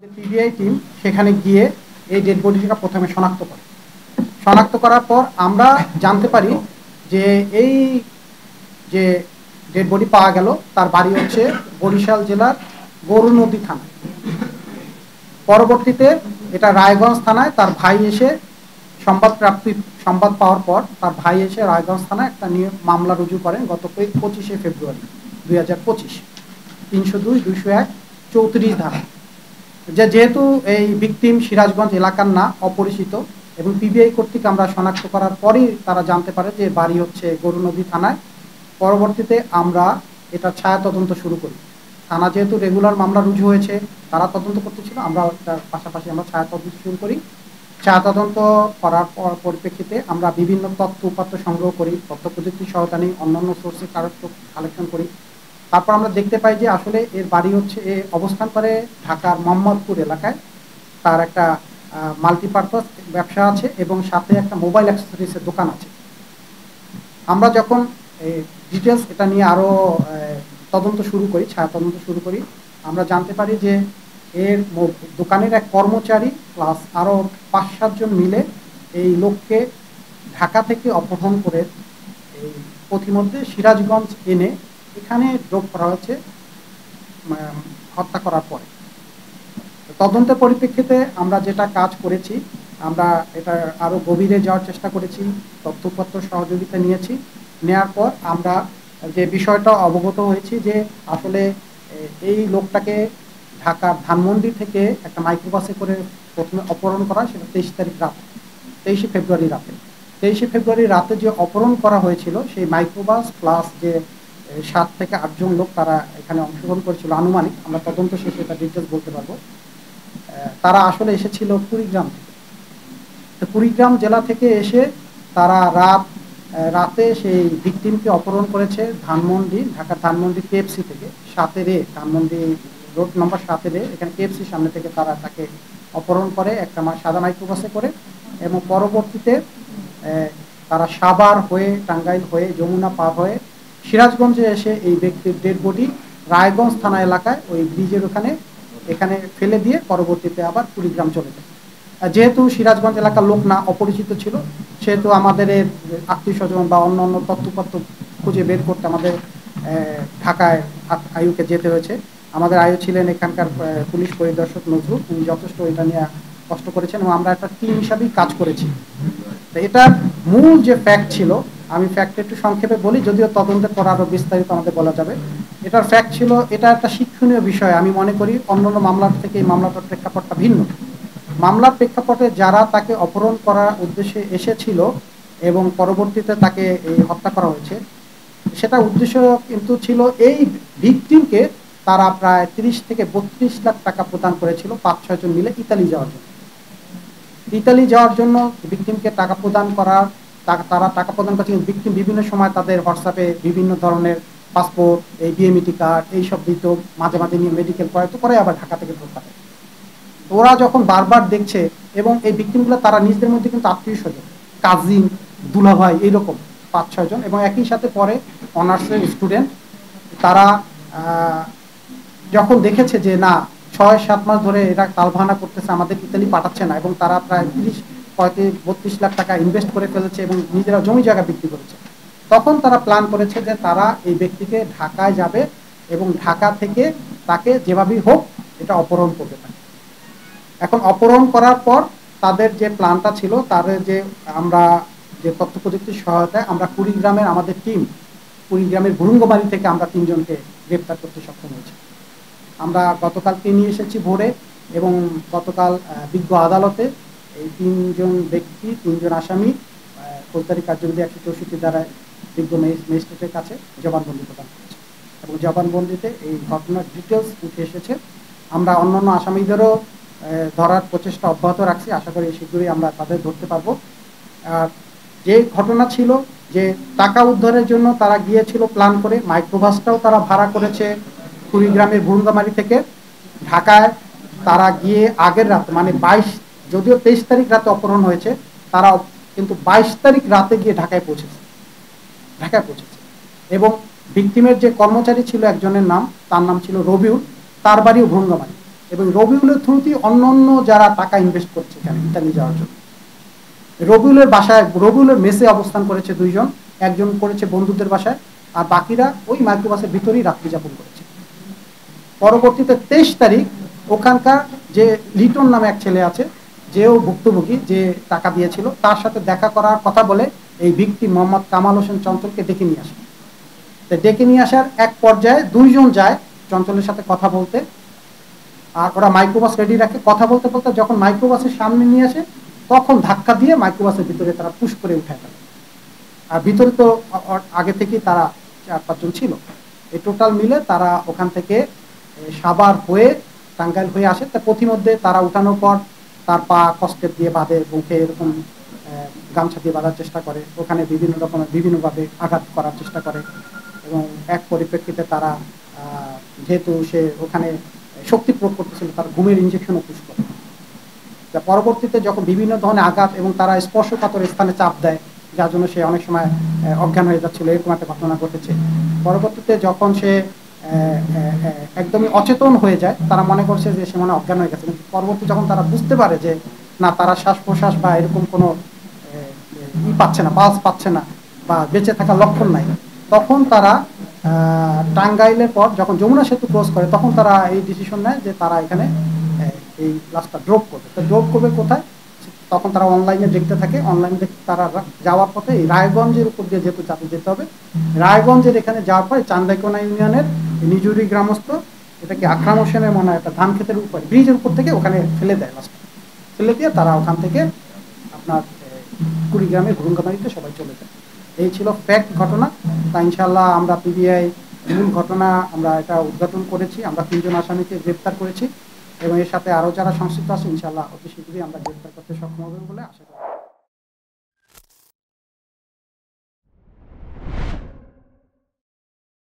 PBI team সেখানে গিয়ে এই ডেড বডিটা প্রথমে শনাক্ত করে। শনাক্ত করার পর আমরা জানতে পারি যে এই যে ডেড বডি পাওয়া গেল তার বাড়ি হচ্ছে বরিশাল জেলার গরুনদী থানায়। পরবর্তীতে এটা রায়গঞ্জ থানায় তার ভাই এসে সংবাদ পাওয়ার পর তার ভাই এসে রায়গঞ্জ থানায় একটা নিয়ে মামলা রুজু করেন গত 25শে ফেব্রুয়ারি 2025, 302, 201, 34 ধারা। যেহেতু এই ভিকটিম সিরাজগঞ্জ এলাকার না, অপরিচিত, এবং পিবিআই কর্তৃক আমরা শনাক্ত করার পরই তারা জানতে পারে যে বাড়ি হচ্ছে গরুনদী থানায়। পরবর্তীতে আমরা এটা ছায়া তদন্ত শুরু করি। থানা যেহেতু রেগুলার মামলা রুজু হয়েছে, তারা তদন্ত করতেছিল, আমরা তার পাশাপাশি আমরা ছায়া তদন্ত শুরু করি। ছায়া তদন্ত করার পরিপ্রেক্ষিতে আমরা বিভিন্ন তথ্য উপাত্ত সংগ্রহ করি, তথ্য প্রযুক্তি সহায়তা নিই, অন্যান্য সোর্সে কালেকশন করি। তারপর আমরা দেখতে পাই যে আসলে এর বাড়ি হচ্ছে, এ অবস্থান করে ঢাকার মোহাম্মদপুর এলাকায়। তার একটা মাল্টিপারপাস ব্যবসা আছে এবং সাথে একটা মোবাইল অ্যাক্সেসরিজের দোকান আছে। আমরা যখন ডিটেলস এটা নিয়ে আরও তদন্ত শুরু করি, ছায়া তদন্ত শুরু করি, আমরা জানতে পারি যে এর দোকানের এক কর্মচারী প্লাস আরও 5-7 জন মিলে এই লোককে ঢাকা থেকে অপহরণ করে এই পথিমধ্যে সিরাজগঞ্জ এনে এখানে ড্রপ করা হয়েছে হত্যা করার পরে। তদন্তের পরিপ্রেক্ষিতে আমরা যেটা কাজ করেছি, আমরা এটা আরও গভীরে যাওয়ার চেষ্টা করেছি, তথ্যপত্র সহযোগিতা নিয়েছি। নেওয়ার পর আমরা যে বিষয়টা অবগত হয়েছি যে আসলে এই লোকটাকে ঢাকার ধানমন্ডি থেকে একটা মাইক্রোবাসে করে প্রথমে অপহরণ করা, সেটা 23 তারিখ রাতে, 23শে ফেব্রুয়ারি রাতে। 23শে ফেব্রুয়ারি রাতে যে অপহরণ করা হয়েছিল, সেই মাইক্রোবাস প্লাস যে 7 থেকে 8 জন লোক তারা এখানে অংশগ্রহণ করেছিল আনুমানিক, আমরা তদন্ত শেষে এটা ডিটেলস বলতে পারবো। তারা আসলে এসেছিল কুড়িগ্রাম থেকে। তো কুড়িগ্রাম জেলা থেকে এসে তারা রাতে সেই ভিকটিমকে অপহরণ করেছে ধানমন্ডি, ঢাকার ধানমন্ডি কেএফসি থেকে, 7 ধানমন্ডি রোড নম্বর 7 এখানে কেএফসির সামনে থেকে তারা তাকে অপহরণ করে একটা সাদা মাইক্রোবাসে করে। এবং পরবর্তীতে তারা সাভার হয়ে, টাঙ্গাইল হয়ে, যমুনা পার হয়ে সিরাজগঞ্জে এসে এই ব্যক্তির ডেড বডি রায়গঞ্জ থানা এলাকায় ওই ব্রিজের এখানে ফেলে দিয়ে পরবর্তীতে আবার কুড়িগ্রাম চলে যায়। যেহেতু সিরাজগঞ্জ এলাকার লোক না, অপরিচিত ছিল, সেহেতু আমাদের আত্মীয় স্বজন বা অন্য অন্য তথ্যপত্র খুঁজে বের করতে আমাদের ঢাকায় আয়ুকে যেতে হয়েছে। আমাদের আয়ু ছিলেন এখানকার পুলিশ পরিদর্শক নজরুল, তিনি যথেষ্ট এটা নিয়ে কষ্ট করেছেন এবং আমরা একটা টিম হিসাবেই কাজ করেছি। তো এটার মূল যে ফ্যাক্ট ছিল, আমি ফ্যাক্টটা একটু সংক্ষেপে বলি, যদিও তদন্তের পর আরও বিস্তারিত আমাদের বলা যাবে। এটার ফ্যাক্ট ছিল, এটা একটা শিক্ষণীয় বিষয় আমি মনে করি। অন্যান্য মামলার থেকে এই মামলাটার প্রেক্ষাপটটা ভিন্ন। মামলার প্রেক্ষাপটে যারা তাকে অপহরণ করার উদ্দেশ্যে এসেছিল এবং পরবর্তীতে তাকে এই হত্যা করা হয়েছে, সেটা উদ্দেশ্য কিন্তু ছিল এই ভিকটিমকে তারা প্রায় 30 থেকে 32 লাখ টাকা প্রদান করেছিল 5-6 জন মিলে ইতালি যাওয়ার জন্য। ইতালি যাওয়ার জন্য ভিকটিমকে টাকা প্রদান করার, তারা টাকা প্রদান করছে। ভিকটিম বিভিন্ন সময় তাদের হোয়াটসঅ্যাপে বিভিন্ন ধরনের পাসপোর্ট, এই ডিএমইটি কার্ড এইসব দিত, মাঝে মাঝে নিয়ে মেডিকেল করাইতো, করে আবার ঢাকা থেকে ঢোকা। ওরা যখন বারবার দেখছে, এবং এই ভিকটিমগুলো তারা নিজেদের মধ্যে কিন্তু আত্মীয় স্বজন, কাজিন, দুলাভাই, এইরকম 5-6 জন, এবং একই সাথে পরে অনার্সের স্টুডেন্ট। তারা যখন দেখেছে যে না 6-7 মাস ধরে এরা তালবাহানা করতেছে, আমাদের ইতালি পাঠাচ্ছে না, এবং তারা প্রায় 30-32 লাখ টাকা ইনভেস্ট করে ফেলেছে এবং নিজেরা জমি জায়গা বিক্রি করেছে, তখন তারা প্ল্যান করেছে যে তারা এই ব্যক্তিকে ঢাকায় যাবে এবং ঢাকা থেকে তাকে যেভাবেই হোক এটা অপহরণ করতে পারে। এখন অপহরণ করার পর তাদের যে প্ল্যানটা ছিল, তার যে আমরা যে তথ্য প্রযুক্তির সহায়তায় আমরা কুড়িগ্রামের আমাদের টিম, কুড়িগ্রামের ভুরুঙ্গবাড়ি থেকে আমরা 3 জনকে গ্রেপ্তার করতে সক্ষম হয়েছি। আমরা গতকালকে নিয়ে এসেছি ভোরে, এবং গতকাল বিজ্ঞ আদালতে এই 3 জন ব্যক্তি, 3 জন আসামি ফৌজদারি কার্যবিধি 164 দ্বারা বিজ্ঞ ম্যাজিস্ট্রেটের কাছে জবানবন্দি প্রদান করেছে, এবং জবানবন্দিতে এই ঘটনার ডিটেলস উঠে এসেছে। আমরা অন্যান্য আসামিদেরও ধরার প্রচেষ্টা অব্যাহত রাখছি, আশা করি শীঘ্রই আমরা তাদের ধরতে পারবো। আর যে ঘটনা ছিল যে টাকা উদ্ধারের জন্য তারা গিয়েছিল প্ল্যান করে, মাইক্রোবাসটাও তারা ভাড়া করেছে কুড়িগ্রামের ভুরুঙ্গামারি থেকে ঢাকায়। তারা গিয়ে আগের রাত, মানে 22, যদিও 23 তারিখ রাতে অপহরণ হয়েছে, তারা কিন্তু 22 তারিখ রাতে গিয়ে ঢাকায় পৌঁছেছে। এবং ভিকটিমের যে কর্মচারী ছিল একজনের নাম, তার নাম ছিল রবিউল, তার বাড়িও ভুরুঙ্গামারি। এবং রবিউলের থ্রুতেই অন্য অন্য যারা টাকা ইনভেস্ট করছে এখানে ইতালি যাওয়ার জন্য। রবিউলের বাসায়, রবিউলের মেসে অবস্থান করেছে 2 জন, একজন করেছে বন্ধুদের বাসায়, আর বাকিরা ওই মাইক্রোবাসের ভিতরেই রাত্রি যাপন করেছে। পরবর্তীতে 23 তারিখ ওখানকার যে লিটন নামে এক ছেলে আছে, যেও ভুক্তভোগী, যে টাকা দিয়েছিল, তার সাথে দেখা করার কথা বলে এই ভিক্টিম মোহাম্মদ কামাল হোসেন চঞ্চলকে ডেকে নিয়ে আসে। ডেকে নিয়ে আসার এক পর্যায়ে 2 জন যায় চঞ্চলের সাথে কথা বলতে, আর ওরা মাইক্রোবাস রেডি রাখে। কথা বলতে বলতে যখন মাইক্রোবাসের সামনে নিয়ে আসে, তখন ধাক্কা দিয়ে মাইক্রোবাসের ভিতরে তারা পুশ করে উঠায় ফেলে। আর ভিতরে তো আগে থেকেই তারা 4-5 জন ছিল। এই টোটাল মিলে তারা ওখান থেকে সাভার হয়ে টাঙ্গাইল হয়ে আসে। তা পথিমধ্যে তারা উঠানোর পর তার পা কষ্টেপ দিয়ে বাঁধে, মুখে এরকম গামছা দিয়ে বাঁধার চেষ্টা করে, ওখানে বিভিন্ন রকমের বিভিন্নভাবে আঘাত করার চেষ্টা করে। এবং এক পরিপ্রেক্ষিতে তারা যেহেতু সে ওখানে শক্তি প্রয়োগ করতেছিল, তার ঘুমের ইঞ্জেকশনও পুশ করে। যা পরবর্তীতে যখন বিভিন্ন ধরনের আঘাত এবং তারা স্পর্শকাতর স্থানে চাপ দেয়, যার জন্য সে অনেক সময় অজ্ঞান হয়ে যাচ্ছিল, এরকম একটা ঘটনা ঘটেছে। পরবর্তীতে যখন সে একদমই অচেতন হয়ে যায়, তারা মনে করছে যে সে মানে অজ্ঞান হয়ে গেছে। কিন্তু পরবর্তী যখন তারা বুঝতে পারে যে না, তারা শ্বাস প্রশ্বাস বা এরকম কোনো পাচ্ছে না, পালস পাচ্ছে না, বা বেঁচে থাকার লক্ষণ নাই, তখন তারা টাঙ্গাইলের পর যখন যমুনা সেতু ক্রস করে, তখন তারা এই ডিসিশন নেয় যে তারা এখানে এই লাশটা ড্রপ করবে। তো ড্রপ করবে কোথায়? তখন তারা অনলাইনে দেখতে থাকে। অনলাইনে দেখতে তারা যাওয়ার পথে এই রায়গঞ্জের উপর দিয়ে যেহেতু যেতে হবে, রায়গঞ্জের এখানে যাওয়ার পরে চান্দাইকোনা ইউনিয়নের নিজুরি গ্রামস্থ, এটা কি আকরাম হোসেনের মনে হয় একটা ধান ক্ষেতের উপর, ব্রিজের উপর থেকে ওখানে ফেলে দেয় লাশটা। ফেলে দিয়ে তারা ওখান থেকে আপনার কুড়িগ্রামের ঘুরুঙ্গামারিতে সবাই চলে যায়। এই ছিল ফ্যাক্ট ঘটনা। তা ইনশাল্লাহ আমরা পিবিআই মূল ঘটনা আমরা এটা উদ্ঘাটন করেছি। আমরা 3 জন আসামিকে গ্রেপ্তার করেছি এবং এর সাথে আরও যারা সংশ্লিষ্ট আছে ইনশাল্লাহ অতি শীঘ্রই আমরা গ্রেপ্তার করতে সক্ষম হবে বলে আশা করি।